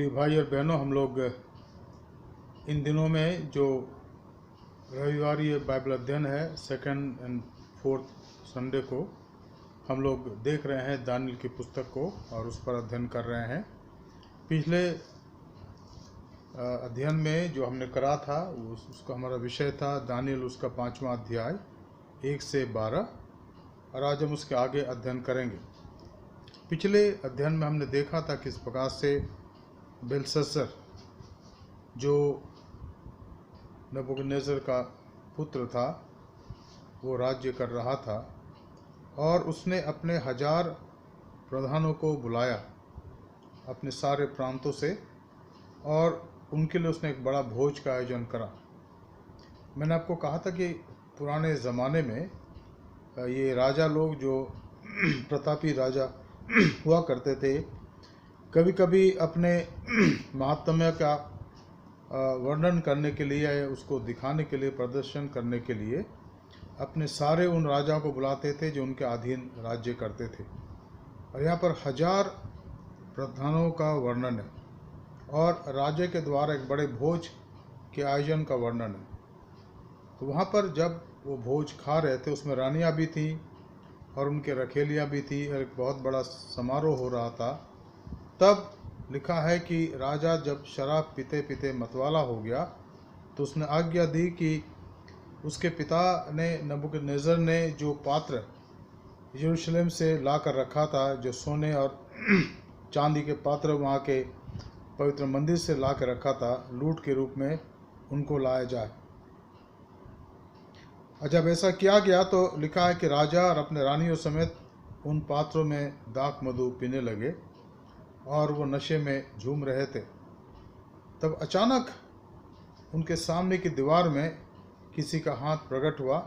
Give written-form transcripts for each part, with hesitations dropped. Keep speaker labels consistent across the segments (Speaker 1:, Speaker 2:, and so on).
Speaker 1: प्रिय भाई और बहनों, हम लोग इन दिनों में जो रविवारी बाइबल अध्ययन है, सेकंड एंड फोर्थ संडे को हम लोग देख रहे हैं दानियल की पुस्तक को और उस पर अध्ययन कर रहे हैं। पिछले अध्ययन में जो हमने करा था उसका हमारा विषय था दानियल, उसका 5वां अध्याय 1 से 12, और आज हम उसके आगे अध्ययन करेंगे। पिछले अध्ययन में हमने देखा था किस प्रकार से बेलशस्सर जो नबूकदनेस्सर का पुत्र था वो राज्य कर रहा था और उसने अपने 1000 प्रधानों को बुलाया अपने सारे प्रांतों से और उनके लिए उसने एक बड़ा भोज का आयोजन करा। मैंने आपको कहा था कि पुराने ज़माने में ये राजा लोग जो प्रतापी राजा हुआ करते थे, कभी कभी अपने महात्म्य का वर्णन करने के लिए या उसको दिखाने के लिए, प्रदर्शन करने के लिए अपने सारे उन राजाओं को बुलाते थे जो उनके अधीन राज्य करते थे। और यहाँ पर 1000 प्रधानों का वर्णन है और राजा के द्वारा एक बड़े भोज के आयोजन का वर्णन है। तो वहाँ पर जब वो भोज खा रहे थे उसमें रानियाँ भी थी और उनके रखेलियाँ भी थी और एक बहुत बड़ा समारोह हो रहा था। तब लिखा है कि राजा जब शराब पीते पीते मतवाला हो गया तो उसने आज्ञा दी कि उसके पिता ने, नबूकदनेस्सर ने, जो पात्र यरूशलेम से ला कर रखा था, जो सोने और चांदी के पात्र वहाँ के पवित्र मंदिर से ला कर रखा था, लूट के रूप में उनको लाया जाए। और जब ऐसा किया गया तो लिखा है कि राजा और अपने रानियों समेत उन पात्रों में दाख मधु पीने लगे और वो नशे में झूम रहे थे। तब अचानक उनके सामने की दीवार में किसी का हाथ प्रकट हुआ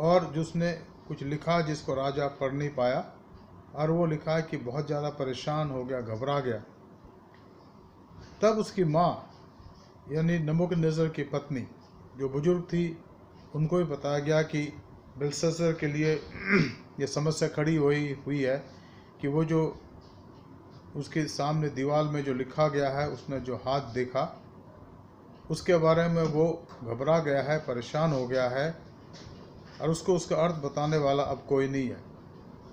Speaker 1: और जिसने कुछ लिखा जिसको राजा पढ़ नहीं पाया, और वो लिखा है कि बहुत ज़्यादा परेशान हो गया, घबरा गया। तब उसकी माँ यानी नबूकदनेस्सर की पत्नी जो बुजुर्ग थी, उनको भी बताया गया कि बेलशस्सर के लिए ये समस्या खड़ी हुई है कि वो जो उसके सामने दीवार में जो लिखा गया है, उसने जो हाथ देखा उसके बारे में वो घबरा गया है, परेशान हो गया है और उसको उसका अर्थ बताने वाला अब कोई नहीं है।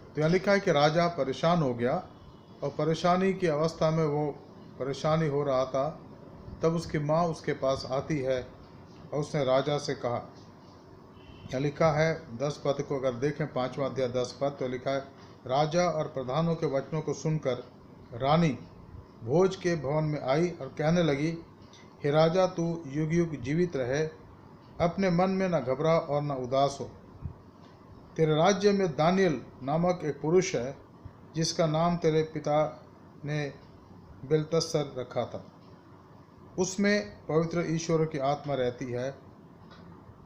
Speaker 1: तो यहाँ लिखा है कि राजा परेशान हो गया और परेशानी की अवस्था में वो परेशानी हो रहा था। तब उसकी माँ उसके पास आती है और उसने राजा से कहा, यहाँ लिखा है 10 पद को अगर देखें, 5वां अध्याय 10 पद, तो लिखा है, राजा और प्रधानों के वचनों को सुनकर रानी भोज के भवन में आई और कहने लगी, हे राजा, तू युग युग जीवित रहे, अपने मन में न घबरा और न उदास हो। तेरे राज्य में दानियल नामक एक पुरुष है जिसका नाम तेरे पिता ने बेलशस्सर रखा था। उसमें पवित्र ईश्वर की आत्मा रहती है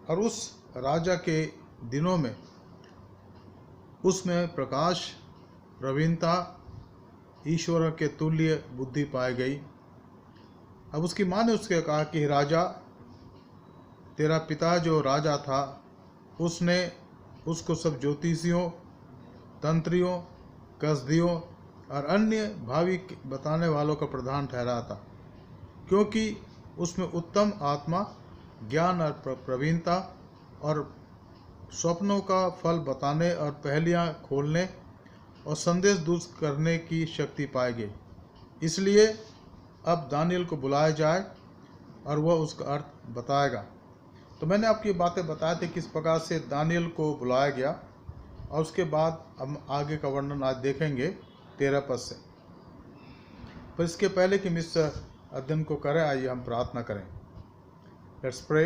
Speaker 1: और उस राजा के दिनों में उसमें प्रकाश, प्रवीणता, ईश्वर के तुल्य बुद्धि पाई गई। अब उसकी माँ ने उसके कहा कि राजा, तेरा पिता जो राजा था उसने उसको सब ज्योतिषियों, तंत्रियों, कसदियों और अन्य भावी बताने वालों का प्रधान ठहरा था, क्योंकि उसमें उत्तम आत्मा, ज्ञान और प्रवीणता और स्वप्नों का फल बताने और पहेलियाँ खोलने और संदेश दूर करने की शक्ति पाई गई। इसलिए अब दानियल को बुलाया जाए और वह उसका अर्थ बताएगा। तो मैंने आपकी बातें बताई थी किस प्रकार से दानियल को बुलाया गया, और उसके बाद हम आगे का वर्णन आज देखेंगे 13 पद से। पर इसके पहले कि हम इस अध्ययन को करें, आइए हम प्रार्थना करें। Let's pray.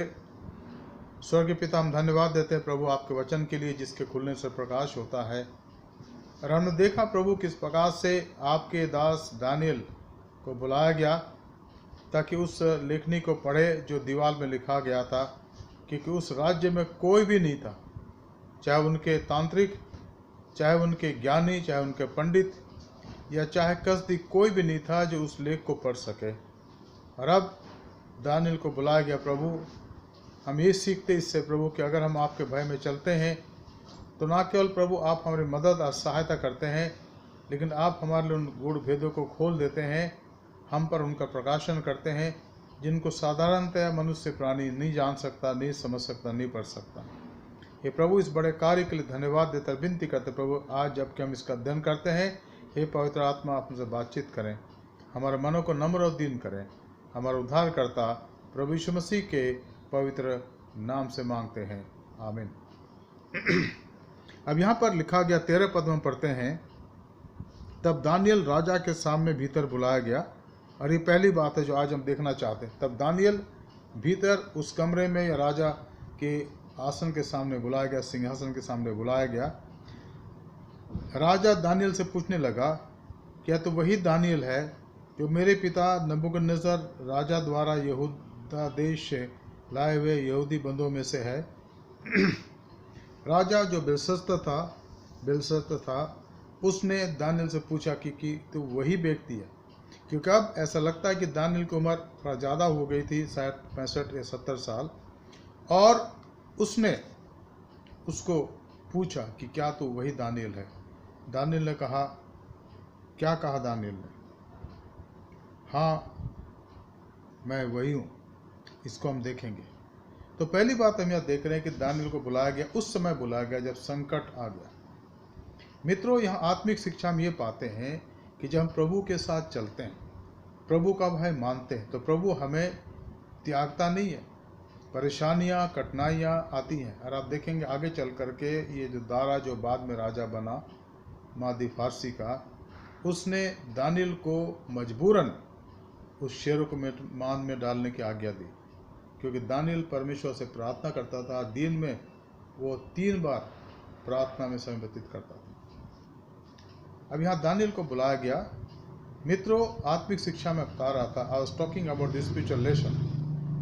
Speaker 1: स्वर्गीय पिता, हम धन्यवाद देते हैं प्रभु आपके वचन के लिए जिसके खुलने से प्रकाश होता है। और हमने देखा प्रभु किस प्रकार से आपके दास दानियल को बुलाया गया ताकि उस लेखनी को पढ़े जो दीवार में लिखा गया था, क्योंकि उस राज्य में कोई भी नहीं था, चाहे उनके तांत्रिक, चाहे उनके ज्ञानी, चाहे उनके पंडित या चाहे कसदी, कोई भी नहीं था जो उस लेख को पढ़ सके। और अब दानियल को बुलाया गया। प्रभु, हम ये सीखते इससे प्रभु कि अगर हम आपके भय में चलते हैं तो ना केवल प्रभु आप हमारी मदद और सहायता करते हैं, लेकिन आप हमारे लिए उन गूढ़ भेदों को खोल देते हैं हम पर उनका प्रकाशन करते हैं, जिनको साधारणतः मनुष्य प्राणी नहीं जान सकता, नहीं समझ सकता, नहीं पढ़ सकता। हे प्रभु, इस बड़े कार्य के लिए धन्यवाद देकर विनती करते प्रभु, आज जबकि हम इसका अध्ययन करते हैं, हे पवित्र आत्मा, आप हमसे बातचीत करें, हमारे मनों को नम्र और दीन करें। हमारा उद्धारकर्ता प्रभु यीशु मसीह के पवित्र नाम से मांगते हैं, आमीन। अब यहाँ पर लिखा गया 13 पद में पढ़ते हैं, तब दानियल राजा के सामने भीतर बुलाया गया। और ये पहली बात है जो आज हम देखना चाहते हैं। तब दानियल भीतर उस कमरे में या राजा के आसन के सामने बुलाया गया, सिंहासन के सामने बुलाया गया। राजा दानियल से पूछने लगा, क्या तो वही दानियल है जो मेरे पिता नबूकदनेस्सर राजा द्वारा यहूदा देश से लाए हुए यहूदी बंदों में से है? राजा जो बेलशस्तर था उसने दानियल से पूछा कि तो वही व्यक्ति है, क्योंकि अब ऐसा लगता है कि दानियल की उम्र थोड़ा ज़्यादा हो गई थी, शायद 65 या 70 साल। और उसने उसको पूछा कि क्या तो वही दानियल है? दानियल ने कहा, क्या कहा दानियल ने? हाँ, मैं वही हूँ। इसको हम देखेंगे। तो पहली बात हम यहाँ देख रहे हैं कि दानियल को बुलाया गया, उस समय बुलाया गया जब संकट आ गया। मित्रों, यहाँ आत्मिक शिक्षा में ये पाते हैं कि जब हम प्रभु के साथ चलते हैं, प्रभु का भय मानते हैं, तो प्रभु हमें त्यागता नहीं है। परेशानियाँ, कठिनाइयाँ आती हैं। और आप देखेंगे आगे चल करके ये जो दारा जो बाद में राजा बना मादी फारसी का, उसने दानियल को मजबूरन उस शेरों को मान में डालने की आज्ञा दी, क्योंकि दानियल परमेश्वर से प्रार्थना करता था। दिन में वो 3 बार प्रार्थना में समय व्यतीत करता था। अब यहाँ दानियल को बुलाया गया। मित्रों, आत्मिक शिक्षा में बता रहा था, I was talking about this spiritual lesson.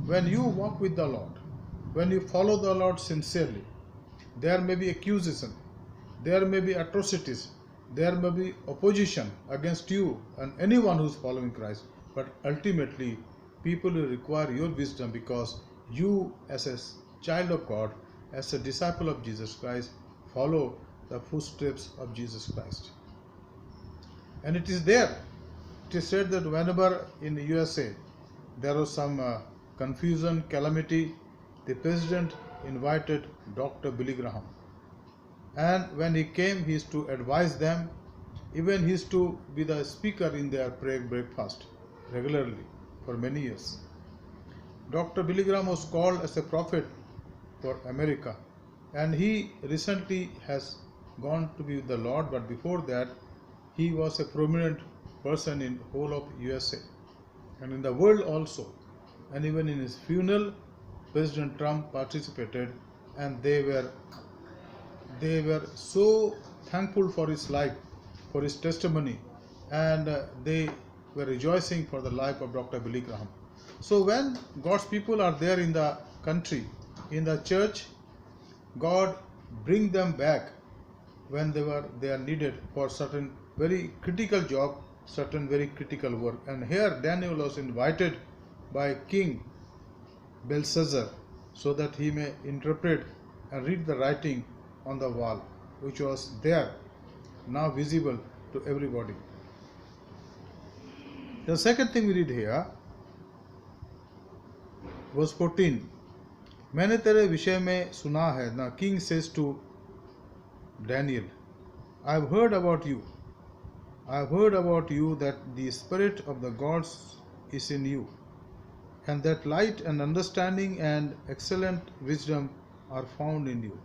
Speaker 1: When you walk with the Lord, when you follow the Lord sincerely, there may be accusation, there may be atrocities, there may be opposition against you and anyone who is following Christ. But ultimately, people will require your wisdom, because you, as a child of God, as a disciple of Jesus Christ, follow the footsteps of Jesus Christ. And it is there. It is said that whenever in the USA there was some confusion, calamity, the president invited Dr. Billy Graham. And when he came, he used to advise them. Even he used to be the speaker in their prayer breakfast regularly for many years. Dr. Billy Graham was called as a prophet for America. And he recently has gone to be with the Lord, but before that, he was a prominent person in whole of USA and in the world also. And even in his funeral, President Trump participated, and they were so thankful for his life, for his testimony, and they were rejoicing for the life of Dr. Billy Graham. So when God's people are there in the country, in the church, God bring them back when they are needed for certain very critical job, certain very critical work. And here Daniel was invited by King Belshazzar, so that he may interpret and read the writing on the wall, which was there, now visible to everybody. The second thing we read here, verse 14, मैंने तेरे विषय में सुना है. Now king says to Daniel, I have heard about you. I have heard about you that the spirit of the gods is in you, and that light and understanding and excellent wisdom are found in you.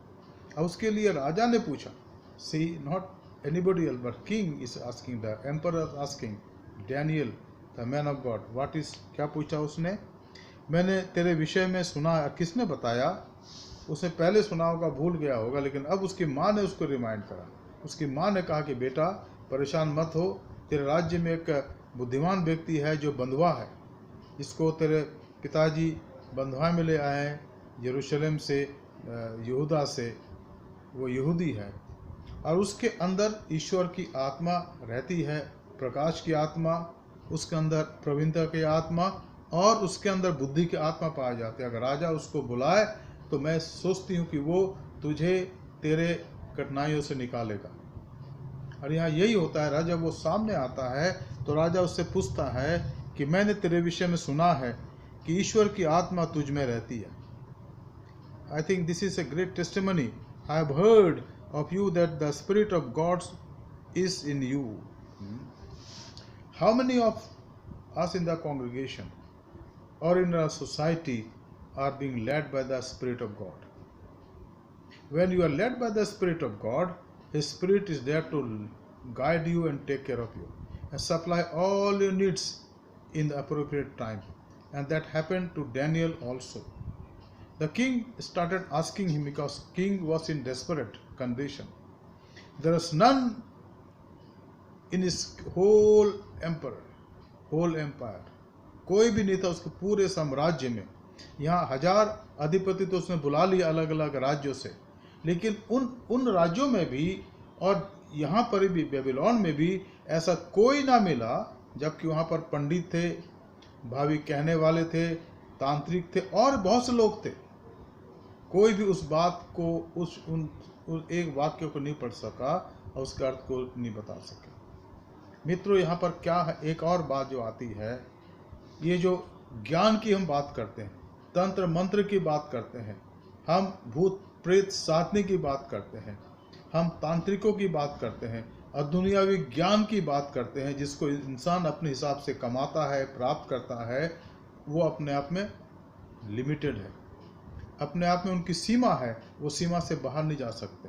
Speaker 1: अब उसके लिए राजा ने पूछा, see, not anybody else, but king is asking, the emperor is asking Daniel, the man of God, what is, क्या पूछा उसने? मैंने तेरे विषय में सुना. किसने बताया? उसने पहले सुना होगा, भूल गया होगा, लेकिन अब उसकी माँ ने उसको रिमाइंड करा. उसकी माँ ने कहा कि बेटा परेशान मत हो, तेरे राज्य में एक बुद्धिमान व्यक्ति है जो बंधुआ है, इसको तेरे पिताजी बंधुआ में ले आए हैं यरूशलेम से, यहूदा से, वो यहूदी है, और उसके अंदर ईश्वर की आत्मा रहती है, प्रकाश की आत्मा, उसके अंदर प्रवीणता की आत्मा, और उसके अंदर बुद्धि की आत्मा पाया जाती है. अगर राजा उसको बुलाए तो मैं सोचती हूँ कि वो तुझे तेरे कठिनाइयों से निकालेगा. और यहाँ यही होता है, राजा वो सामने आता है तो राजा उससे पूछता है कि मैंने तेरे विषय में सुना है कि ईश्वर की आत्मा तुझ में रहती है। I think this is a great testimony. I have heard of you that the spirit of God is in you. How many of us in the congregation or in a society are being led by the Spirit of God? When you are led by the Spirit of God, His Spirit is there to guide you and take care of you and supply all your needs in the appropriate time. And that happened to Daniel also. The king started asking him because king was in desperate condition. There was none in his whole empire, कोई भी नहीं था उसके पूरे साम्राज्य में। यहाँ 1000 अधिपति तो उसने बुला लिया अलग अलग राज्यों से, लेकिन उन राज्यों में भी और यहाँ पर भी बेबीलोन में भी ऐसा कोई ना मिला, जबकि वहाँ पर पंडित थे, भावी कहने वाले थे, तांत्रिक थे और बहुत से लोग थे। कोई भी उस बात को उस एक वाक्य को नहीं पढ़ सका और उसके अर्थ को नहीं बता सके। मित्रों, यहाँ पर क्या है, एक और बात जो आती है, ये जो ज्ञान की हम बात करते हैं, तंत्र मंत्र की बात करते हैं, हम भूत प्रेत साधने की बात करते हैं, हम तांत्रिकों की बात करते हैं और दुनियावी ज्ञान की बात करते हैं, जिसको इंसान अपने हिसाब से कमाता है, प्राप्त करता है, वो अपने आप में लिमिटेड है, अपने आप में उनकी सीमा है, वो सीमा से बाहर नहीं जा सकते।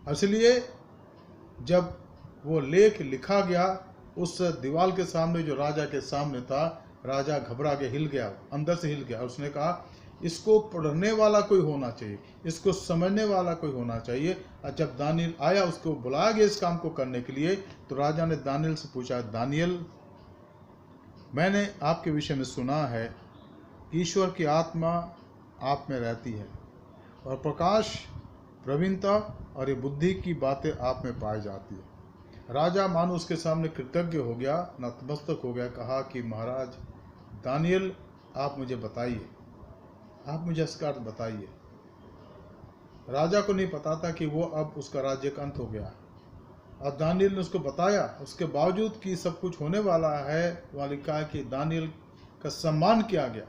Speaker 1: इसलिए जब वो लेख लिखा गया, उस दीवार के सामने जो राजा के सामने था, राजा घबरा के हिल गया, अंदर से हिल गया। उसने कहा इसको पढ़ने वाला कोई होना चाहिए, इसको समझने वाला कोई होना चाहिए। और जब दानियल आया, उसको बुलाया गया इस काम को करने के लिए, तो राजा ने दानियल से पूछा, दानियल, मैंने आपके विषय में सुना है कि ईश्वर की आत्मा आप में रहती है और प्रकाश, प्रवीणता और ये बुद्धि की बातें आप में पाई जाती है। राजा मानो उसके सामने कृतज्ञ हो गया, नतमस्तक हो गया, कहा कि महाराज दानियल, आप मुझे बताइए, आप मुझे इसका अर्थ बताइए। राजा को नहीं पता था कि वो अब उसका राज्य का अंत हो गया, और दानियल ने उसको बताया। उसके बावजूद कि सब कुछ होने वाला है, वहाँ लिखा है कि दानियल का सम्मान किया गया,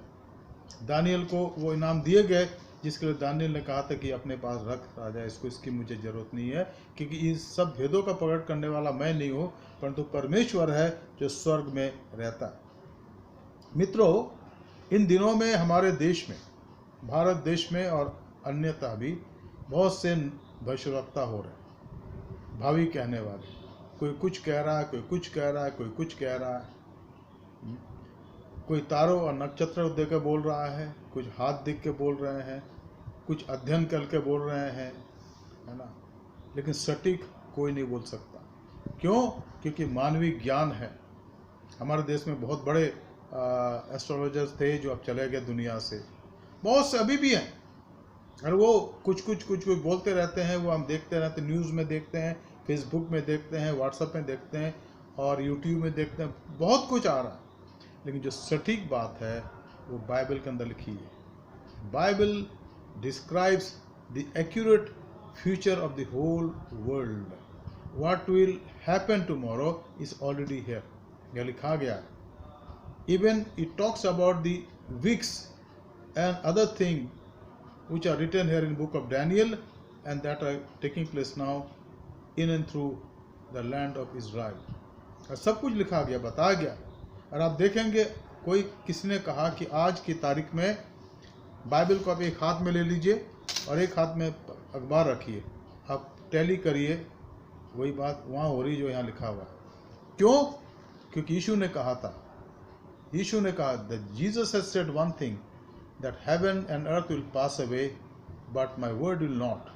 Speaker 1: दानियल को वो इनाम दिए गए जिसके लिए दानियल ने कहा था कि अपने पास रख राजा, इसको, इसकी मुझे ज़रूरत नहीं है, क्योंकि इस सब भेदों का प्रकट करने वाला मैं नहीं हूँ, परंतु परमेश्वर है जो स्वर्ग में रहता है। मित्रों, इन दिनों में हमारे देश में, भारत देश में और अन्यथा भी बहुत से भविष्यवक्ता हो रहे हैं, भावी कहने वाले। कोई कुछ कह रहा है, कोई कुछ कह रहा है, कोई कुछ कह रहा है, कोई तारों और नक्षत्र देख के बोल रहा है, कुछ हाथ देख के बोल रहे हैं, कुछ अध्ययन करके बोल रहे हैं, है ना। लेकिन सटीक कोई नहीं बोल सकता। क्यों? क्योंकि मानवीय ज्ञान है। हमारे देश में बहुत बड़े एस्ट्रोलॉजर्स थे जो अब चले गए दुनिया से, बहुत से अभी भी हैं, और वो कुछ बोलते रहते हैं। वो हम देखते रहते, न्यूज़ में देखते हैं, फेसबुक में देखते हैं, व्हाट्सएप में देखते हैं और यूट्यूब में देखते हैं, बहुत कुछ आ रहा है। लेकिन जो सटीक बात है वो बाइबल के अंदर लिखी है। Bible describes the accurate future of the whole world. What will happen tomorrow is already here, यह लिखा गया है। Even it talks about the weeks and other thing which are written here in book of Daniel and that are taking place now in and through the land of Israel। और सब कुछ लिखा गया, बताया गया। और आप देखेंगे, कोई किसी ने कहा कि आज की तारीख में बाइबल को आप एक हाथ में ले लीजिए और एक हाथ में अखबार रखिए, आप टैली करिए, वही बात वहाँ हो रही जो यहाँ लिखा हुआ है। क्यों? क्योंकि यीशु ने कहा था, यीशु ने कहा, that Jesus has said one thing, that heaven and earth will pass away but my word will not।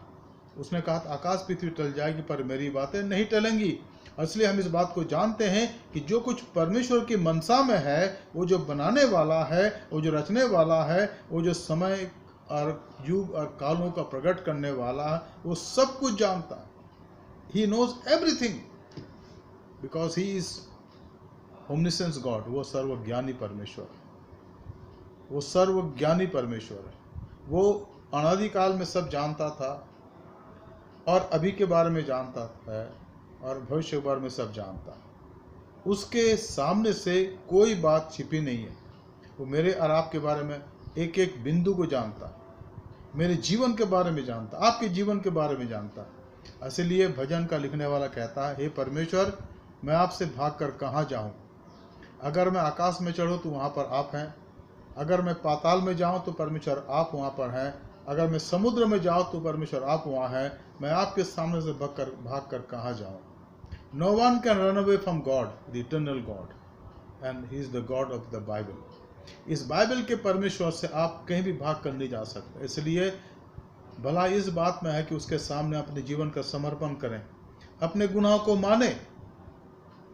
Speaker 1: उसने कहा आकाश पृथ्वी टल जाएगी पर मेरी बातें नहीं टलेंगी। इसलिए हम इस बात को जानते हैं कि जो कुछ परमेश्वर की मनसा में है, वो जो बनाने वाला है, वो जो रचने वाला है, वो जो समय और युग और कालों का प्रकट करने वाला है, वो सब कुछ जानता है। He knows everything because he is omniscience God। वो सर्वज्ञानी परमेश्वर है, वो सर्वज्ञानी परमेश्वर है। वो अनादिकाल में सब जानता था और अभी के बारे में जानता है और भविष्य के बारे में सब जानता है। उसके सामने से कोई बात छिपी नहीं है। वो मेरे और आपके बारे में एक एक बिंदु को जानता है, मेरे जीवन के बारे में जानता, आपके जीवन के बारे में जानता है। इसलिए भजन का लिखने वाला कहता है, हे परमेश्वर, मैं आपसे भागकर कहाँ जाऊँ? अगर मैं आकाश में चढ़ूँ तो वहाँ पर आप हैं, अगर मैं पाताल में जाऊँ तो परमेश्वर आप वहाँ पर हैं, अगर मैं समुद्र में जाऊँ तो परमेश्वर आप वहाँ हैं। मैं आपके सामने से भागकर कहाँ जाऊँ? No one can run away from God, the eternal God, and He is the God of the Bible. इस बाइबल के परमेश्वर से आप कहीं भी भाग कर नहीं जा सकते। इसलिए भला इस बात में है कि उसके सामने अपने जीवन का समर्पण करें, अपने गुनाहों को माने।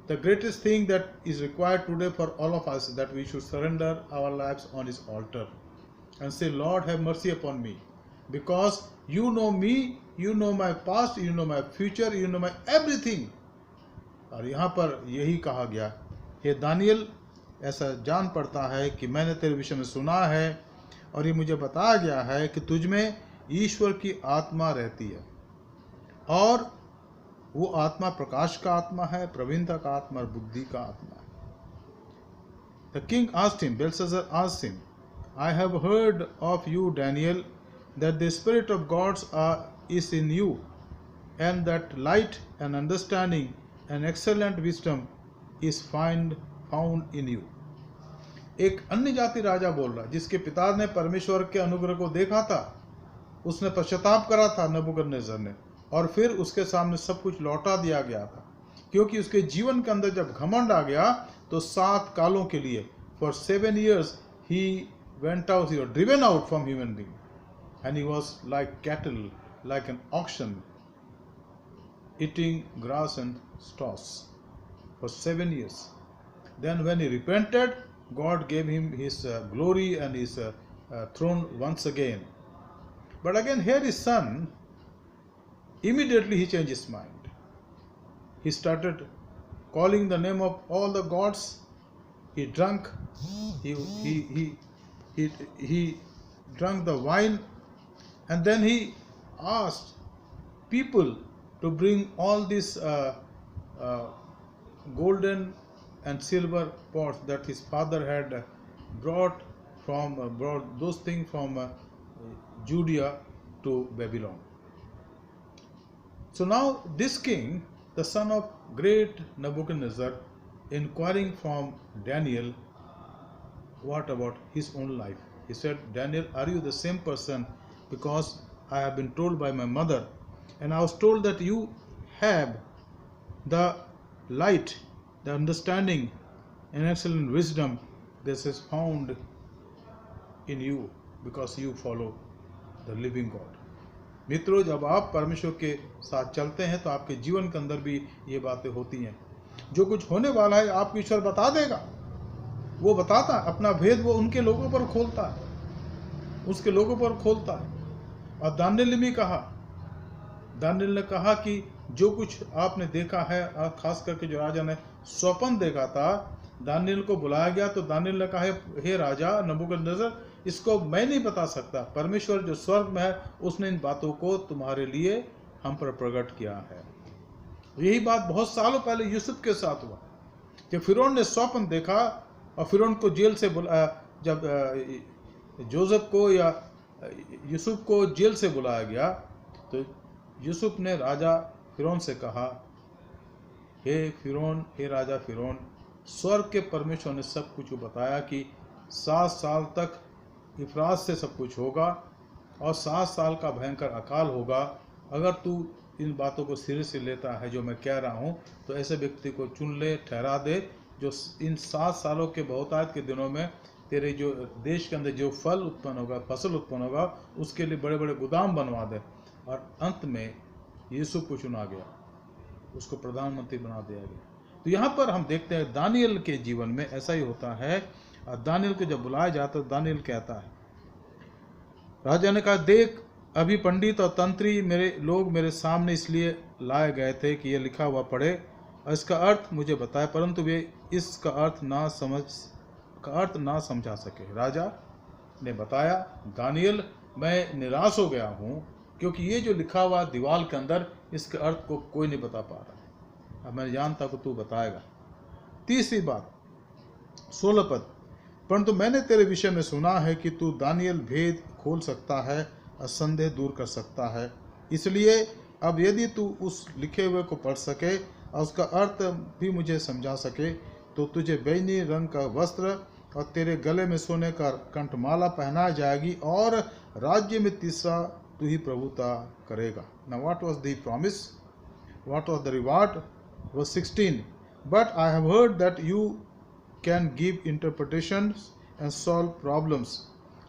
Speaker 1: The greatest thing that is required today for all of us that we should surrender our lives on His altar and say, Lord, have mercy upon me, because you know me, you know my past, you know my future, you know my everything. और यहाँ पर यही कहा गया, हे Daniel, ऐसा जान पड़ता है कि मैंने तेरे विषय में सुना है और ये मुझे बताया गया है कि तुझ में ईश्वर की आत्मा रहती है, और वो आत्मा प्रकाश का आत्मा है, प्रवीणता का आत्मा और बुद्धि का आत्मा है। The king asked him, Belshazzar asked him, I have heard of you, Daniel, that the spirit of gods is in you, and that light and understanding and excellent wisdom is found in you. एक अन्य जाति राजा बोल रहा, जिसके पिता ने परमेश्वर के अनुग्रह को देखा था, उसने पश्चाताप करा था नबूकदनेस्सर ने, और फिर उसके सामने सब कुछ लौटा दिया गया था, क्योंकि उसके जीवन के अंदर जब घमंड आ गया तो 7 कालों के लिए, for 7 years he went out, he was driven out from human being, and he was like cattle, like an oxen, eating grass and straws for 7 years. Then when he repented, God gave him his glory and his throne once again. But again here his son, immediately he changed his mind. He started calling the name of all the gods. He drank he drank the wine, and then he asked people to bring all these golden and silver pots that his father had brought those things from Judea to Babylon. So now this king, the son of great Nebuchadnezzar, inquiring from Daniel, what about his own life? He said, Daniel, are you the same person? Because I have been told by my mother, and I was told that you have the light, the understanding, and excellent wisdom. This is found in you because you follow the living God. मित्रों, जब आप परमेश्वर के साथ चलते हैं तो आपके जीवन के अंदर भी ये बातें होती हैं। जो कुछ होने वाला है आपको ईश्वर बता देगा, वो बताता है अपना भेद, वो उनके लोगों पर खोलता है, उसके लोगों पर खोलता है। और दानियेल ने कहा कि जो कुछ आपने देखा है, खास करके जो राजा ने स्वप्न देखा था, दानियेल को बुलाया गया तो दानियेल ने कहा, हे राजा नबूकदनेस्सर, इसको मैं नहीं बता सकता, परमेश्वर जो स्वर्ग में है उसने इन बातों को तुम्हारे लिए हम पर प्रकट किया है। यही बात बहुत सालों पहले यूसुफ के साथ हुआ कि फिरौन ने स्वप्न देखा और फिरौन को जेल से जब जोसेफ को या यूसुफ को जेल से बुलाया गया तो यूसुफ ने राजा फिरौन से कहा, हे फिरौन, हे राजा फिरौन, स्वर्ग के परमेश्वर ने सब कुछ बताया कि 7 साल तक इफरात से सब कुछ होगा और 7 साल का भयंकर अकाल होगा। अगर तू इन बातों को सिरे से लेता है जो मैं कह रहा हूँ, तो ऐसे व्यक्ति को चुन ले, ठहरा दे, जो इन 7 सालों के बहुतायत के दिनों में तेरे जो देश के अंदर जो फल उत्पन्न होगा, फसल उत्पन्न होगा, उसके लिए बड़े बड़े गोदाम बनवा दे। और अंत में यूसुफ को चुना गया, उसको प्रधानमंत्री बना दिया गया। तो यहाँ पर हम देखते हैं दानियेल के जीवन में ऐसा ही होता है। और दानियेल को जब बुलाया जाता है, दानियेल कहता है, राजा ने कहा, देख, अभी पंडित और तंत्री मेरे सामने इसलिए लाए गए थे कि यह लिखा हुआ पढ़े और इसका अर्थ मुझे बताए, परंतु वे इसका अर्थ ना समझा सके। राजा ने बताया, दानियेल, मैं निराश हो गया हूँ, क्योंकि ये जो लिखा हुआ दीवार के अंदर, इसके अर्थ को कोई नहीं बता पा रहा। अब मैं जानता कि तू बताएगा। तीसरी बात 16 पद, परंतु मैंने तेरे विषय में सुना है कि तू दानियल भेद खोल सकता है और संदेह दूर कर सकता है। इसलिए अब यदि तू उस लिखे हुए को पढ़ सके और उसका अर्थ भी मुझे समझा सके, तो तुझे बैंगनी रंग का वस्त्र और तेरे गले में सोने का कंठमाला पहनाई जाएगी और राज्य में तीसरा तू ही प्रभुता करेगा। Now what was the promise? What was the reward? Verse 16, but I have heard that you can give interpretations and solve problems.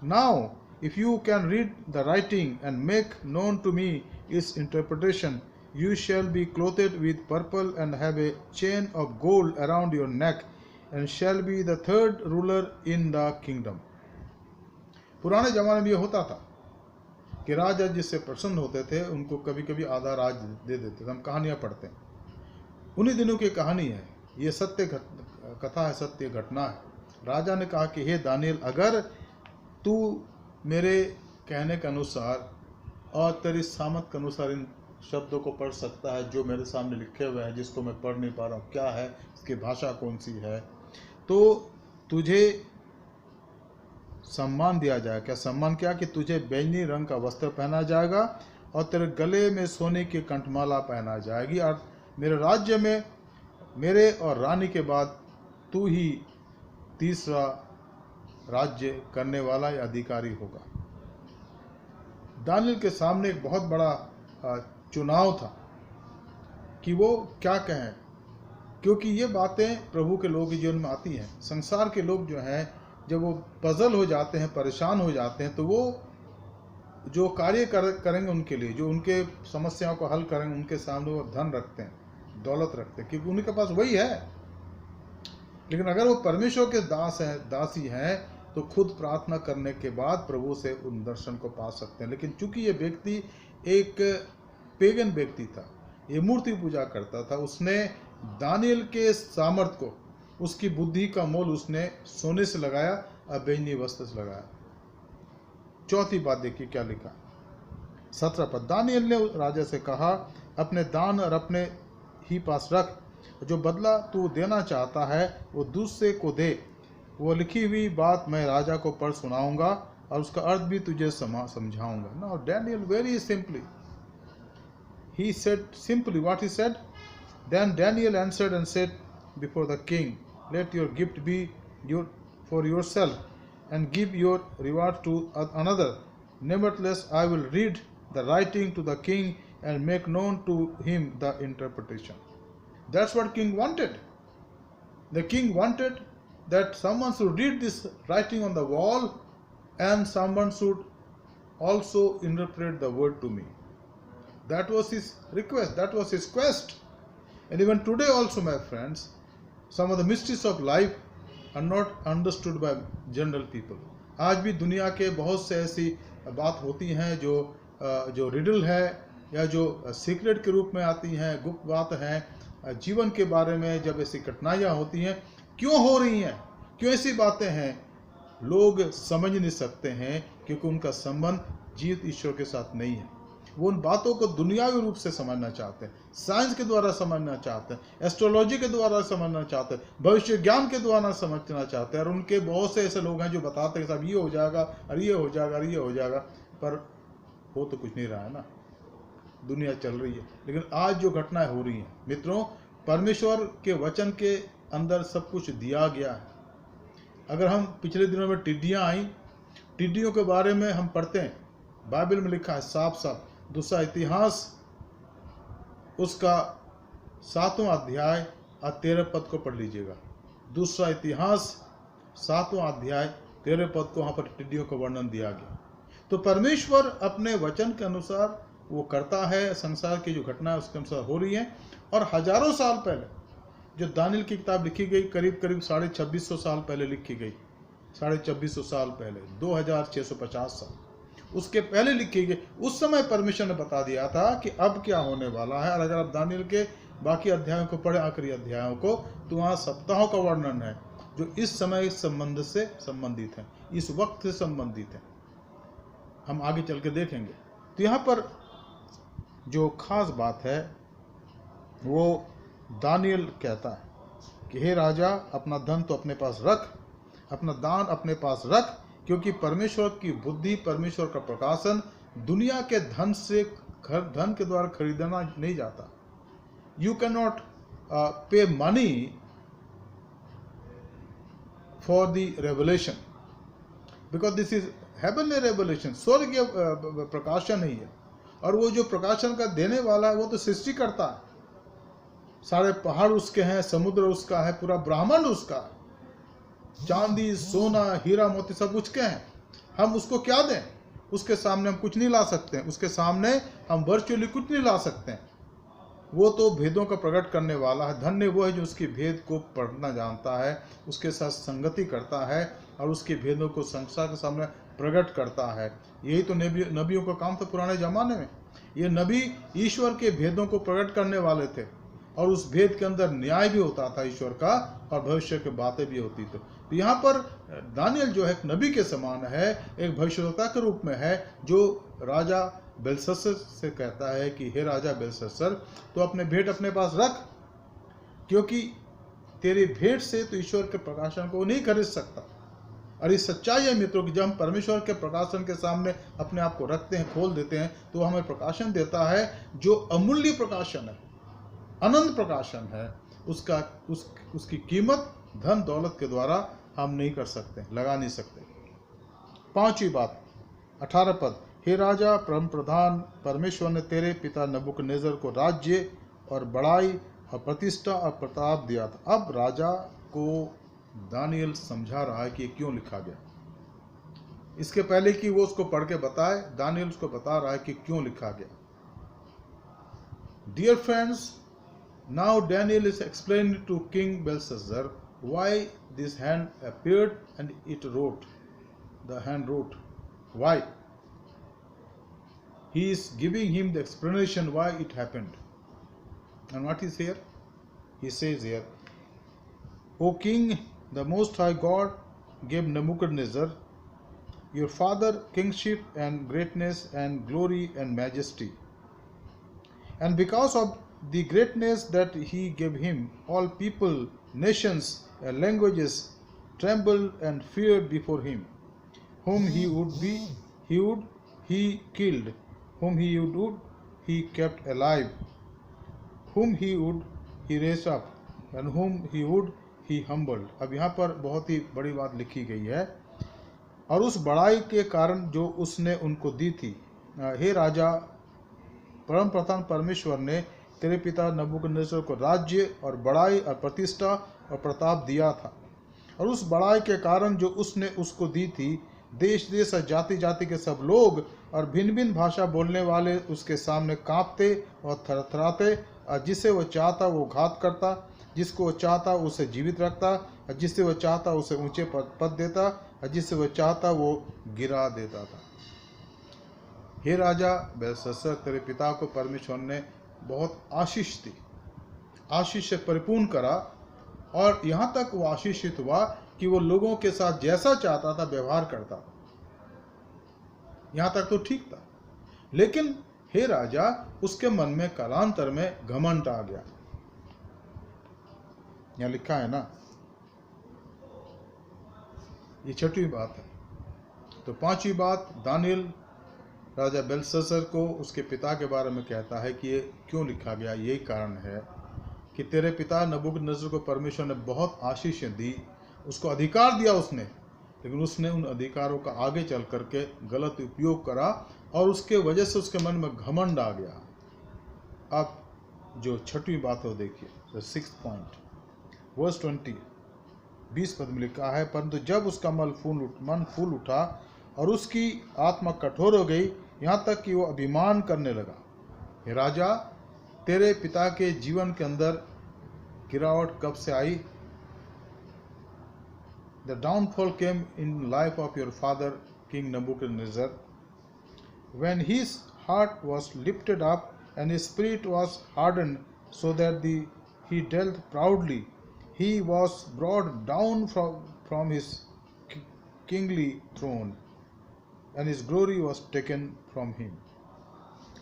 Speaker 1: Now, if you can read the writing and make known to me its interpretation, you shall be clothed with purple and have a chain of gold around your neck, and shall be the third ruler in the kingdom. पुराने जमाने में ये होता था कि राजा जिससे प्रसन्न होते थे उनको कभी कभी आधा राज दे देते थे। हम कहानियाँ पढ़ते हैं, उन्हीं दिनों की कहानी है, ये सत्य कथा है, सत्य घटना है। राजा ने कहा कि हे दानियल, अगर तू मेरे कहने के अनुसार और तेरी सामत के अनुसार इन शब्दों को पढ़ सकता है जो मेरे सामने लिखे हुए हैं, जिसको मैं पढ़ नहीं पा रहा हूँ, क्या है इसकी भाषा कौन सी है, तो तुझे सम्मान दिया जाएगा। क्या सम्मान? क्या कि तुझे बैंगनी रंग का वस्त्र पहना जाएगा और तेरे गले में सोने की कंठमाला पहना जाएगी, और मेरे राज्य में मेरे और रानी के बाद तू ही तीसरा राज्य करने वाला या अधिकारी होगा। दानियल के सामने एक बहुत बड़ा चुनाव था कि वो क्या कहें, क्योंकि ये बातें प्रभु के लोगों के जीवन में आती हैं। संसार के लोग जो हैं, जब वो पजल हो जाते हैं, परेशान हो जाते हैं, तो वो जो कार्य करेंगे उनके लिए, जो उनके समस्याओं को हल करेंगे, उनके सामने वो धन रखते हैं, दौलत रखते हैं, क्योंकि उनके पास वही है। लेकिन अगर वो परमेश्वर के दास हैं, दासी हैं, तो खुद प्रार्थना करने के बाद प्रभु से उन दर्शन को पा सकते हैं। लेकिन चूंकि ये व्यक्ति एक पेगन व्यक्ति था, ये मूर्ति पूजा करता था, उसने दानियल के सामर्थ को, उसकी बुद्धि का मोल उसने सोने से लगाया और बैंगनी वस्त्र से लगाया। चौथी बात देखिए क्या लिखा, 17 पद, दानियल ने राजा से कहा, अपने दान और अपने ही पास रख, जो बदला तू देना चाहता है वो दूसरे को दे। वो लिखी हुई बात मैं राजा को पढ़ सुनाऊंगा और उसका अर्थ भी तुझे समझाऊंगा। Now Daniel very simply, he said simply what he said. Then Daniel answered and said before the king, let your gift be for yourself and give your reward to another. Nevertheless, I will read the writing to the king and make known to him the interpretation. That's what king wanted. The king wanted that someone should read this writing on the wall and someone should also interpret the word to me. That was his request, that was his quest. And even today also, my friends, some of the mysteries of life are not understood by general people. आज भी दुनिया के बहुत से ऐसी बात होती हैं जो रिडल है या जो सीक्रेट के रूप में आती हैं, गुप्त बात हैं, जीवन के बारे में जब ऐसी घटनाएं होती हैं, क्यों हो रही हैं, क्यों ऐसी बातें हैं, लोग समझ नहीं सकते हैं, क्योंकि उनका संबंध जीवित ईश्वर के साथ नहीं है। वो उन बातों को दुनियावी रूप से समझना चाहते हैं, साइंस के द्वारा समझना चाहते हैं, एस्ट्रोलॉजी के द्वारा समझना चाहते हैं, भविष्य ज्ञान के द्वारा समझना चाहते हैं। और उनके बहुत से ऐसे लोग हैं जो बताते हैं साहब ये हो जाएगा और ये हो जाएगा और ये हो जाएगा, पर हो तो कुछ नहीं रहा है ना, दुनिया चल रही है। लेकिन आज जो घटनाएं हो रही हैं मित्रों, परमेश्वर के वचन के अंदर सब कुछ दिया गया है। अगर हम पिछले दिनों में टिड्डियाँ आई, टिड्डियों के बारे में हम पढ़ते हैं, बाइबल में लिखा है साफ साफ, दूसरा इतिहास उसका 7वां अध्याय और 13 पद को पढ़ लीजिएगा। दूसरा इतिहास 7वां अध्याय 13 पद को वहाँ पर टिड्डियों का वर्णन दिया गया। तो परमेश्वर अपने वचन के अनुसार वो करता है, संसार की जो घटना है उसके अनुसार हो रही है। और हजारों साल पहले जो दानियल की किताब लिखी गई, करीब 2650 साल पहले लिखी गई, 2650 साल पहले, 2650 साल उसके पहले लिखी गई। उस समय परमेश्वर ने बता दिया था कि अब क्या होने वाला है। और अगर आप दानियल के बाकी अध्यायों को पढ़े, आखिरी अध्यायों को, तो वहाँ सप्ताहों का वर्णन है जो इस समय संबंध से संबंधित है, इस वक्त से संबंधित है। हम आगे चल के देखेंगे। तो यहाँ पर जो खास बात है वो दानियल कहता है कि हे राजा, अपना धन तो अपने पास रख, अपना दान अपने पास रख, क्योंकि परमेश्वर की बुद्धि, परमेश्वर का प्रकाशन दुनिया के धन से, धन के द्वारा खरीदना नहीं जाता। यू कैन नॉट पे money for the revelation, because this is heavenly revelation. स्वर्ग के प्रकाशन ही है, और वो जो प्रकाशन का देने वाला है वो तो सृष्टि करता है। सारे पहाड़ उसके हैं, समुद्र उसका है, पूरा ब्रह्मांड उसका है, चांदी सोना हीरा मोती सब उसके हैं। हम उसको क्या दें? उसके सामने हम कुछ नहीं ला सकते हैं, उसके सामने हम वर्चुअली कुछ नहीं ला सकते हैं। वो तो भेदों का प्रकट करने वाला है। धन्य वो है जो उसके भेद को पढ़ना जानता है, उसके साथ संगति करता है और उसके भेदों को संसार के सामने प्रकट करता है। यही तो नबियों का काम था पुराने जमाने में। ये नबी ईश्वर के भेदों को प्रकट करने वाले थे, और उस भेद के अंदर न्याय भी होता था ईश्वर का, और भविष्य की बातें भी होती थी। तो यहाँ पर दानियल जो है एक नबी के समान है, एक भविष्यवक्ता के रूप में है, जो राजा बेलशस्सर से कहता है कि हे राजा बेलशस्सर, तो अपने भेंट अपने पास रख, क्योंकि तेरी भेंट से तो ईश्वर के प्रकाशन को नहीं खरीद सकता। और इस सच्चाई है मित्रों की, जब हम परमेश्वर के प्रकाशन के सामने अपने आप को रखते हैं, खोल देते हैं, तो हमें प्रकाशन देता है जो अमूल्य प्रकाशन है, अनंत प्रकाशन है। उसकी कीमत धन दौलत के द्वारा हम नहीं कर सकते, लगा नहीं सकते। पांचवी बात, 18 पद, हे राजा, परम प्रधान परमेश्वर ने तेरे पिता नबूकदनेस्सर को राज्य और बड़ाई और प्रतिष्ठा और प्रताप दिया था। अब राजा को दानियल समझा रहा है कि ये क्यों लिखा गया। इसके पहले कि वो उसको पढ़ के बताए, दानियल उसको बता रहा है कि क्यों लिखा गया। Dear friends, now Daniel is explaining to King Belshazzar why this hand appeared and it wrote. The hand wrote. Why? He is giving him the explanation why it happened. And what is here? He says here, O King, the Most High God gave Nebuchadnezzar, your father, kingship and greatness and glory and majesty. And because of the greatness that he gave him, all people, nations, and languages trembled and feared before him. Whom he would be, he killed. Whom he would, he kept alive. Whom he would, he raised up. And whom he would, he humbled. अब यहाँ पर बहुत ही बड़ी बात लिखी गई है। और उस बड़ाई के कारण जो उसने उनको दी थी, हे राजा, परम प्रधान परमेश्वर ने तेरे पिता नबूकदनेस्सर को राज्य और बड़ाई और प्रतिष्ठा और प्रताप दिया था। और उस बड़ाई के कारण जो उसने उसको दी थी, देश देश और जाति जाति के सब लोग और भिन्न भिन्न भाषा बोलने वाले उसके सामने कांपते और थरथराते, और जिसे वो चाहता वो घात करता, जिसको वो चाहता उसे जीवित रखता, और जिससे वो चाहता उसे ऊंचे पद देता, और जिससे वो चाहता वो गिरा देता था। हे राजा बेलशस्सर, तेरे पिता को परमेश्वर ने बहुत आशीष दी, आशीष से परिपूर्ण करा, और यहाँ तक वो आशीषित हुआ कि वो लोगों के साथ जैसा चाहता था व्यवहार करता था। यहाँ तक तो ठीक था, लेकिन हे राजा, उसके मन में कालांतर में घमंड आ गया। यहाँ लिखा है ना, ये छठी बात है। तो पांचवी बात, दानियल राजा बेलशस्सर को उसके पिता के बारे में कहता है कि ये क्यों लिखा गया। यही कारण है कि तेरे पिता नबूकदनेस्सर को परमेश्वर ने बहुत आशीषें दी, उसको अधिकार दिया उसने, लेकिन उसने उन अधिकारों का आगे चल करके गलत उपयोग करा, और उसके वजह से उसके मन में घमंड आ गया। अब जो छठवीं बात है वो देखिए, 6th पॉइंट, वर्स 20 पद में लिखा है, परंतु जब उसका मन फूल उठा और उसकी आत्मा कठोर हो गई, यहाँ तक कि वो अभिमान करने लगा। हे राजा, तेरे पिता के जीवन के अंदर गिरावट कब से आई? The downfall came in life of your father King Nebuchadnezzar, when his heart was lifted up and his spirit was hardened, so that he dealt proudly. He was brought down from his kingly throne, and his glory was taken from him.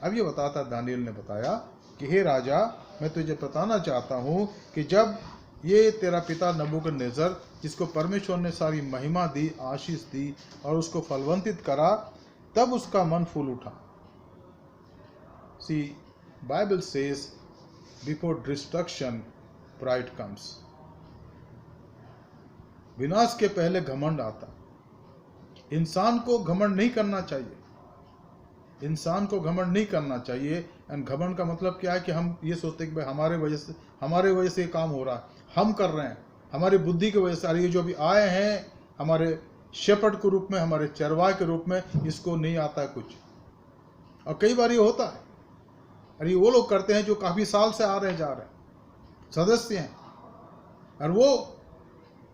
Speaker 1: अब ये बताता Daniel ने बताया कि हे राजा, मैं तुझे बताना चाहता हूँ कि जब ये तेरा पिता नबूकदनेस्सर, जिसको परमेश्वर ने सारी महिमा दी, आशीष दी और उसको फलवंतित करा, तब उसका मन फूल उठा। See Bible says before destruction pride comes. विनाश के पहले घमंड आता। इंसान को घमंड नहीं करना चाहिए, इंसान को घमंड नहीं करना चाहिए। एंड घमंड का मतलब क्या है कि हम ये सोचते हैं कि भाई हमारे वजह से ये काम हो रहा है, हम कर रहे हैं, हमारी बुद्धि की वजह से। और ये जो अभी आए हैं हमारे शेपर्ड के रूप में, हमारे चरवाहे के रूप में, इसको नहीं आता है कुछ। और कई बार ये होता है, और ये वो लोग करते हैं जो काफ़ी साल से आ रहे जा रहे हैं, सदस्य हैं, और वो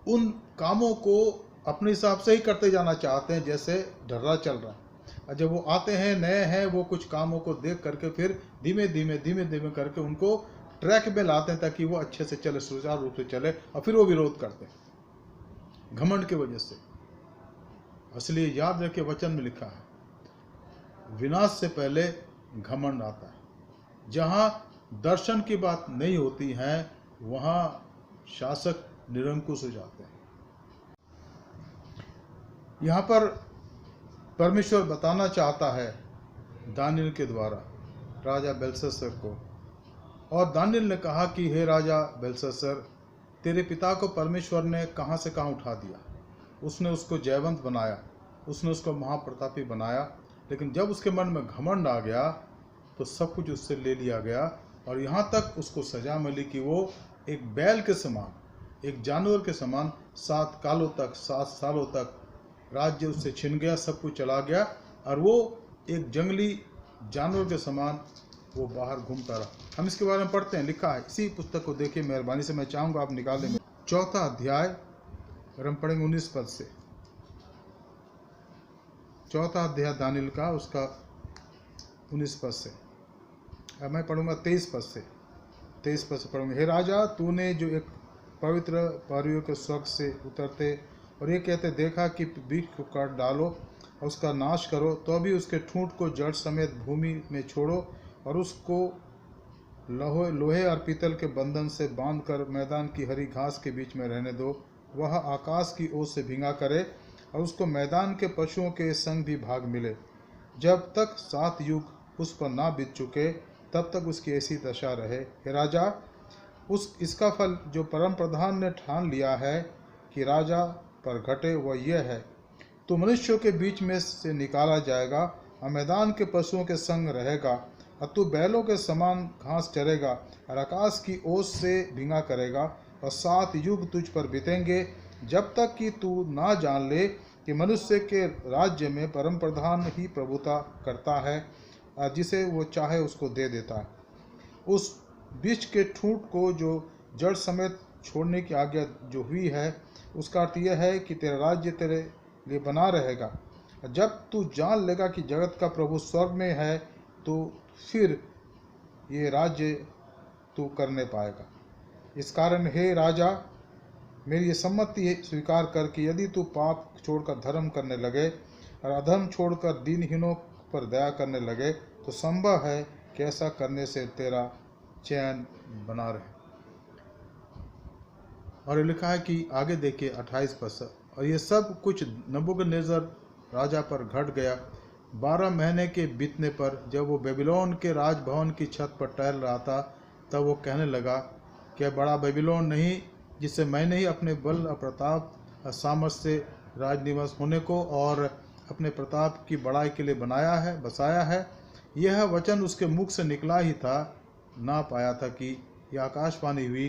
Speaker 1: उन कामों को अपने हिसाब से ही करते जाना चाहते हैं जैसे ढर्रा चल रहा है। और जब वो आते हैं, नए हैं, वो कुछ कामों को देख करके फिर धीमे धीमे करके उनको ट्रैक में लाते हैं ताकि वो अच्छे से चले, सुचारू रूप से चले, और फिर वो विरोध करते हैं घमंड की वजह से। इसलिए याद रखिए, वचन में लिखा है विनाश से पहले घमंड आता है। जहाँ दर्शन की बात नहीं होती है वहाँ शासक निरंकुश हो जाते हैं। यहाँ पर परमेश्वर बताना चाहता है दानियल के द्वारा राजा बेलशस्सर को, और दानियल ने कहा कि हे राजा बेलशस्सर, तेरे पिता को परमेश्वर ने कहाँ से कहाँ उठा दिया। उसने उसको जयवंत बनाया, उसने उसको महाप्रतापी बनाया, लेकिन जब उसके मन में घमंड आ गया तो सब कुछ उससे ले लिया गया। और यहाँ तक उसको सजा मिली कि वो एक बैल के समान, एक जानवर के समान 7 सालों तक राज्य उससे छिन गया, सब कुछ चला गया, और वो एक जंगली जानवर के समान वो बाहर घूमता रहा। हम इसके बारे में पढ़ते हैं, लिखा है, इसी पुस्तक को देखिए मेहरबानी से, मैं चाहूँगा आप निकाल लें 4 अध्याय, और हम पढ़ेंगे 19 पद से। 4 अध्याय दानियल का, उसका 19 पद से। अब मैं पढ़ूंगा 23 पद से। 23 पद से पढ़ूंगा। हे राजा, तूने जो एक पवित्र पारियों के स्वर्ग से उतरते और ये कहते देखा कि वृक्ष को काट डालो और उसका नाश करो, तो भी उसके ठूंठ को जड़ समेत भूमि में छोड़ो और उसको लोहे और पीतल के बंधन से बांधकर मैदान की हरी घास के बीच में रहने दो। वह आकाश की ओर से भींगा करे और उसको मैदान के पशुओं के संग भी भाग मिले। जब तक 7 युग उस पर ना बीत चुके तब तक उसकी ऐसी दशा रहे। हे राजा, इसका फल जो परम प्रधान ने ठान लिया है कि राजा पर घटे, वह यह है, तू मनुष्यों के बीच में से निकाला जाएगा और मैदान के पशुओं के संग रहेगा, और तू बैलों के समान घास चरेगा और आकाश की ओस से भींगा करेगा। और 7 युग तुझ पर बीतेंगे, जब तक कि तू ना जान ले कि मनुष्य के राज्य में परम प्रधान ही प्रभुता करता है, और जिसे वो चाहे उसको दे देता है। उस बीच के ठूंठ को जो जड़ समेत छोड़ने की आज्ञा जो हुई है, उसका अर्थ यह है कि तेरा राज्य तेरे लिए बना रहेगा। जब तू जान लेगा कि जगत का प्रभु स्वर्ग में है, तो फिर ये राज्य तू करने पाएगा। इस कारण हे राजा, मेरी ये सम्मति स्वीकार कर कि यदि तू पाप छोड़कर धर्म करने लगे और अधर्म छोड़कर दीनहीनों पर दया करने लगे, तो संभव है कि ऐसा करने से तेरा चैन बना रहे। और ये लिखा है कि आगे देखिए 28 पद, और ये सब कुछ नबूकदनेस्सर राजा पर घट गया 12 महीने के बीतने पर। जब वो बेबीलोन के राजभवन की छत पर टहल रहा था, तब वो कहने लगा, क्या बड़ा बेबीलोन नहीं, जिसे मैंने ही अपने बल और प्रताप और सामर्थ से राजनिवास होने को और अपने प्रताप की बड़ाई के लिए बसाया है। यह वचन उसके मुख से निकला ही था, ना पाया था कि यह आकाशवाणी हुई,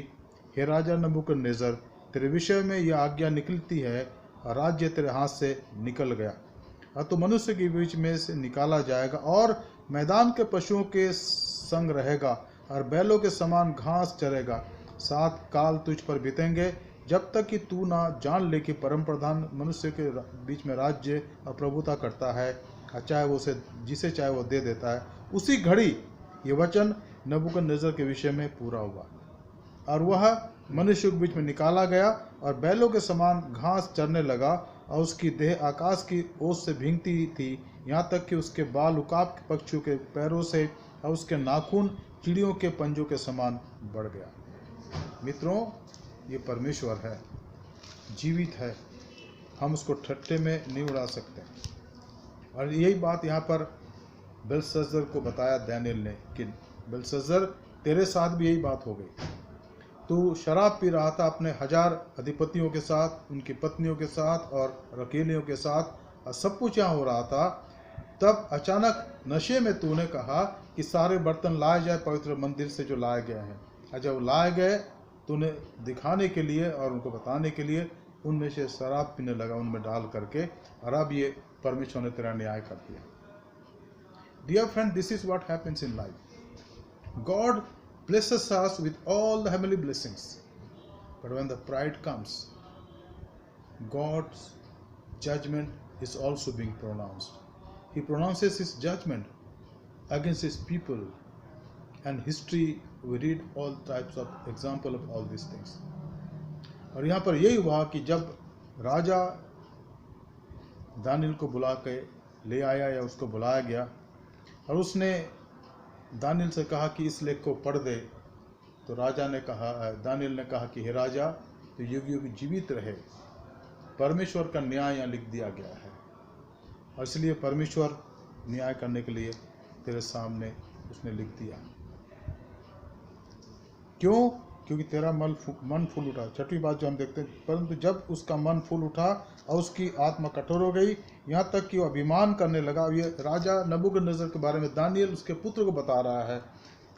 Speaker 1: हे राजा नबूकदनेस्सर, तेरे विषय में यह आज्ञा निकलती है और राज्य तेरे हाथ से निकल गया, और तो मनुष्य के बीच में से निकाला जाएगा और मैदान के पशुओं के संग रहेगा और बैलों के समान घास चरेगा। 7 काल तुझ पर बीतेंगे, जब तक कि तू ना जान ले कि परम प्रधान मनुष्य के बीच में राज्य और प्रभुता करता है, चाहे वो उसे जिसे चाहे वो दे देता है। उसी घड़ी ये वचन नबूकदनेस्सर के विषय में पूरा हुआ, और वह मनुष्य के बीच में निकाला गया और बैलों के समान घास चरने लगा, और उसकी देह आकाश की ओस से भींगती थी, यहाँ तक कि उसके बाल उकाब के पक्षियों के पैरों से और उसके नाखून चिड़ियों के पंजों के समान बढ़ गया। मित्रों, ये परमेश्वर है, जीवित है, हम उसको ठट्ठे में नहीं उड़ा सकते। और यही बात यहाँ पर बेलशस्सर को बताया दानियेल ने कि बेलशस्सर तेरे साथ भी यही बात हो गई। तू शराब पी रहा था अपने 1000 अधिपतियों के साथ, उनकी पत्नियों के साथ और रकेलियों के साथ, और सब कुछ यहाँ हो रहा था। तब अचानक नशे में तूने कहा कि सारे बर्तन लाए जाए पवित्र मंदिर से जो लाए गए हैं। और जब लाए गए तूने दिखाने के लिए और उनको बताने के लिए उनमें से शराब पीने लगा, उनमें डाल करके, और अब ये परमेश्वर ने तेरा न्याय कर दिया। Dear friend, this is what happens in life. God blesses us with all the heavenly blessings, but when the pride comes, God's judgment is also being pronounced. He pronounces his judgment against his people, and history we read all types of example of all these things. और यहाँ पर यही हुआ कि जब राजा दानियेल को बुला के ले आया या उसको बुलाया गया और उसने दानियेल से कहा कि इस लेख को पढ़ दे, तो राजा ने कहा, दानियेल ने कहा कि हे राजा, तो युग युग जीवित रहे, परमेश्वर का न्याय यहाँ लिख दिया गया है, और इसलिए परमेश्वर न्याय करने के लिए तेरे सामने उसने लिख दिया। क्यों? क्योंकि तेरा मन फूल उठा। छठवीं बात जो हम देखते हैं, परंतु जब उसका मन फूल उठा और उसकी आत्मा कठोर हो गई, यहाँ तक कि वो अभिमान करने लगा। ये राजा नबूकदनेस्सर के बारे में दानियेल उसके पुत्र को बता रहा है।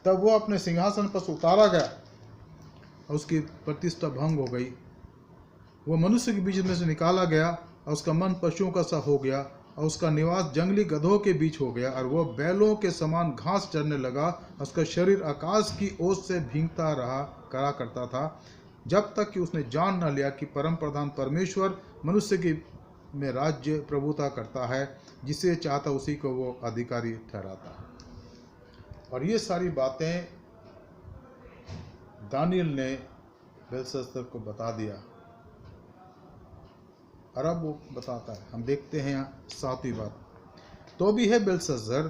Speaker 1: तब वो अपने सिंहासन पर से उतारा गया और उसकी प्रतिष्ठा भंग हो गई। वो मनुष्य के बीच में से निकाला गया और उसका मन पशुओं का सा हो गया और उसका निवास जंगली गधों के बीच हो गया, और वह बैलों के समान घास चरने लगा। उसका शरीर आकाश की ओस से भींगता करा करता था, जब तक कि उसने जान न लिया कि परम प्रधान परमेश्वर मनुष्य की में राज्य प्रभुता करता है, जिसे चाहता उसी को वो अधिकारी ठहराता है। और ये सारी बातें दानियेल ने बेलशस्सर को बता दिया, और अब वो बताता है। हम देखते हैं यहाँ 7वीं बात। तो भी है बेलशस्सर,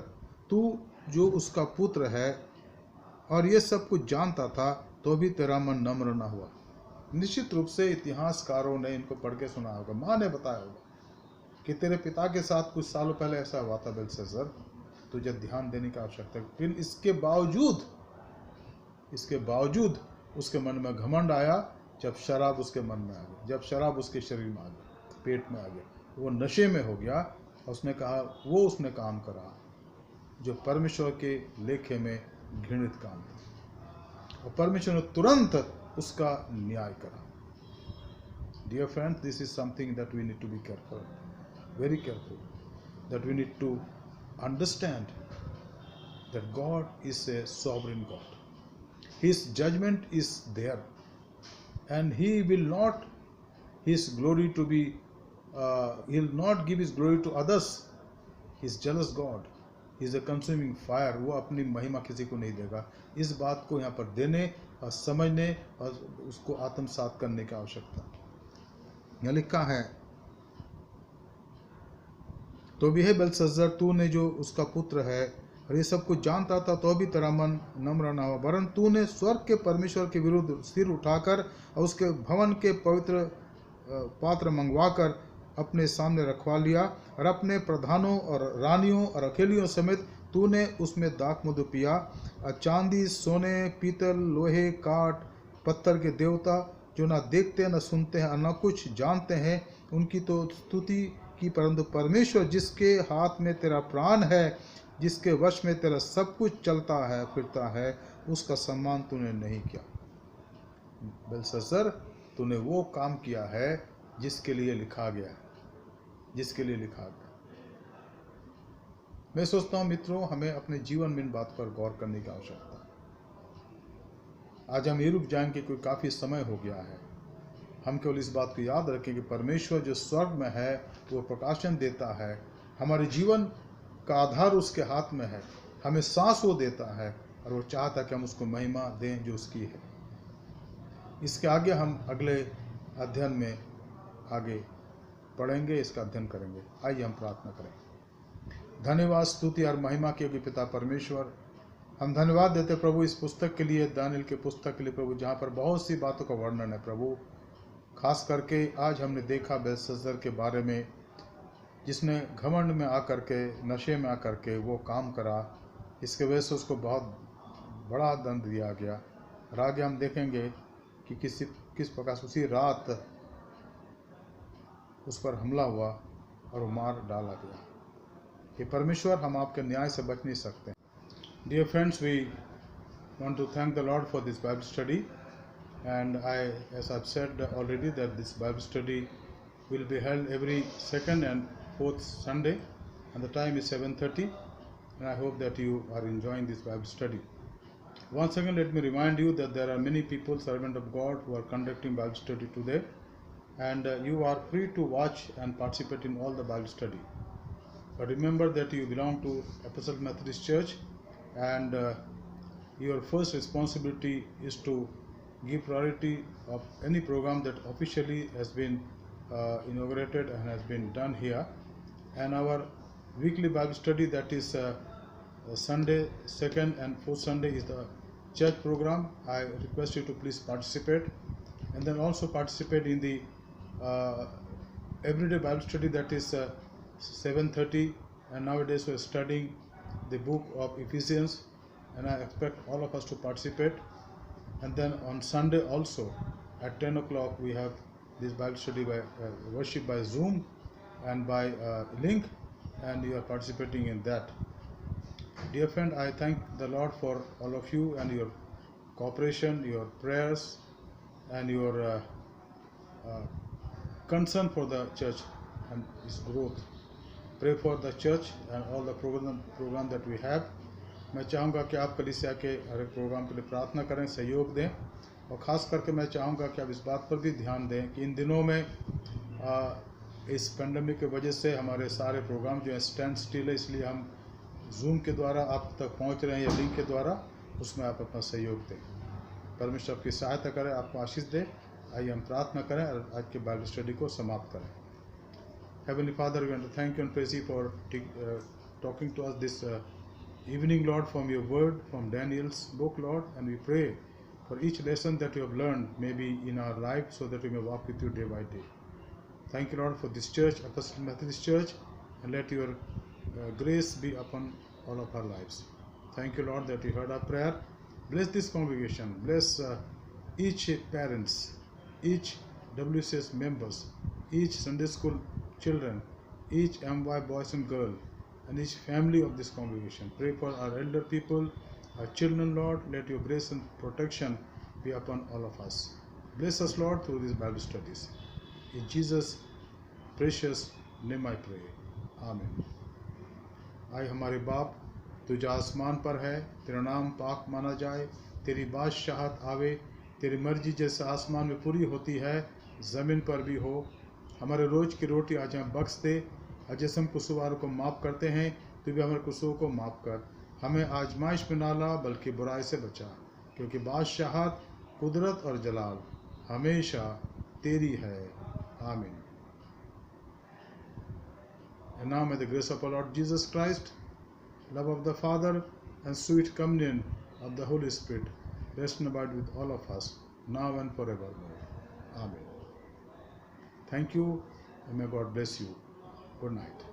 Speaker 1: तू जो उसका पुत्र है और ये सब कुछ जानता था, तो भी तेरा मन नम्र न हुआ। निश्चित रूप से इतिहासकारों ने इनको पढ़ के सुना होगा, माँ ने बताया होगा कि तेरे पिता के साथ कुछ सालों पहले ऐसा हुआ था बेलशस्सर, तुझे ध्यान देने की आवश्यकता है। फिर इसके बावजूद उसके मन में घमंड आया, जब शराब उसके मन में आ गई, जब शराब उसके शरीर में आ गई, पेट में आ गया, वो नशे में हो गया। उसने कहा वो उसने काम करा जो परमेश्वर के लेखे में घृणित काम था, और परमेश्वर ने तुरंत उसका न्याय करा। Dear friends, this is something that we need to be careful, very careful, that we need to understand that God is a sovereign God. His judgment is there, and he will not his glory to be he will not give his glory to others. He is jealous God. He is a consuming fire. वो अपनी महिमा किसी को नहीं देगा। इस बात को यहाँ पर देने और समझने और उसको आत्मसात करने की आवश्यकता। यहाँ लिखा है, तो भी है बेलशस्सर, तूने जो उसका पुत्र है और ये सब कुछ जानता था, तो भी तेरा मन नम्र न हुआ, वरन तूने स्वर्ग के परमेश्वर के विरुद्ध सिर उठाकर और उसके भवन के पवित्र पात्र मंगवाकर अपने सामने रखवा लिया, और अपने प्रधानों और रानियों और अकेलियों समेत तूने उसमें दाखमधु पिया। और चांदी, सोने, पीतल, लोहे, काठ, पत्थर के देवता जो न देखते न सुनते हैं और न कुछ जानते हैं, उनकी तो स्तुति की, परंतु परमेश्वर जिसके हाथ में तेरा प्राण है, जिसके वश में तेरा सब कुछ चलता है फिरता है, उसका सम्मान तूने नहीं किया। बेलशस्सर, तूने वो काम किया है जिसके लिए लिखा गया, जिसके लिए लिखा गया। मैं सोचता हूँ मित्रों, हमें अपने जीवन में इन बात पर गौर करने की आवश्यकता है। आज हम ये रुक जाएंगे कि काफ़ी समय हो गया है। हम केवल इस बात को याद रखें कि परमेश्वर जो स्वर्ग में है वो प्रकाशन देता है, हमारे जीवन का आधार उसके हाथ में है, हमें सांस वो देता है, और वो चाहता है कि हम उसको महिमा दें जो उसकी है। इसके आगे हम अगले अध्ययन में आगे पढ़ेंगे, इसका अध्ययन करेंगे। आइए हम प्रार्थना करें। धन्यवाद, स्तुति और महिमा के योग्य पिता परमेश्वर, हम धन्यवाद देते प्रभु इस पुस्तक के लिए, दानिएल के पुस्तक के लिए प्रभु, जहाँ पर बहुत सी बातों का वर्णन है प्रभु। खास करके आज हमने देखा बेलशस्सर के बारे में, जिसने घमंड में आकर के, नशे में आकर के वो काम करा, इसके वजह से उसको बहुत बड़ा दंड दिया गया। और आगे हम देखेंगे कि किस प्रकार से उसी रात उस पर हमला हुआ और वो मार डाला गया। ये परमेश्वर, हम आपके न्याय से बच नहीं सकते। Dear friends, we want to thank the Lord for this Bible study, and as I've said already, that this Bible study will be held every second and fourth Sunday, and the time is 7:30, and I hope that you are enjoying this Bible study. Once again, let me remind you that there are many people, servants of God, who are conducting Bible study today, and you are free to watch and participate in all the Bible study. But remember that you belong to Apostolic Methodist Church, and your first responsibility is to give priority of any program that officially has been inaugurated and has been done here. And our weekly Bible study, that is Sunday, second and fourth Sunday, is the church program. I request you to please participate, and then also participate in the everyday Bible study, that is 7:30, and nowadays we are studying the book of Ephesians, and I expect all of us to participate. And then on Sunday also at 10 o'clock we have this Bible study by worship by Zoom and by link, and you are participating in that. Dear friend, I thank the Lord for all of you and your cooperation, your prayers, and your concern for the church and its growth. Pray for the church and all the program that we have. मैं चाहूँगा कि आप कलीसिया के हर एक programme के लिए प्रार्थना करें, सहयोग दें, और ख़ास करके मैं चाहूँगा कि आप इस बात पर भी ध्यान दें कि इन दिनों में इस पेंडेमिक की वजह से हमारे सारे प्रोग्राम जो है स्टैंड स्टिल है, इसलिए हम जूम के द्वारा आप तक पहुँच रहे हैं या लिंक के द्वारा, उसमें आप अपना सहयोग दें। परमेश्वर आपकी सहायता करें, आपको आशीष दे। आइए हम प्रार्थना करें और आज के बाइबल स्टडी को समाप्त करें। Heavenly Father, we want to thank you and praise you for talking to us this evening, Lord, from your word, from Daniel's book, Lord, and we pray for each lesson that you have learned may be in our life, so that we may walk with you day by day. Thank you, Lord, for this church, Apostolic Methodist Church, and let your grace be upon all of our lives. Thank you, Lord, that you heard our prayer. Bless this congregation, bless each parents, each WCS members, each Sunday school children, each MY boys and girls, and each family of this congregation. Pray for our elder people, our children, Lord. Let your grace and protection be upon all of us. Bless us, Lord, through these Bible studies. In Jesus' precious name I pray. Amen. आए हमारे बाप, तू जो आसमान पर है, तेरा नाम पाक माना जाए, तेरी बादशाहत आवे, तेरी मर्जी जैसे आसमान में पूरी होती है, ज़मीन पर भी हो। हमारे रोज़ की रोटी आज हमें बख्श दे, और जैसे हम कसूरवारों को माफ़ करते हैं, तो भी हमारे कसूर को माफ़ कर। हमें आजमाइश में ना ला, बल्कि बुराई से बचा, क्योंकि बादशाहत, कुदरत और जलाल हमेशा तेरी है। आमीन। And now may the grace of our Lord Jesus Christ, love of the Father, and sweet communion of the Holy Spirit rest and abide with all of us, now and forevermore. Amen. Thank you, and may God bless you. Good night.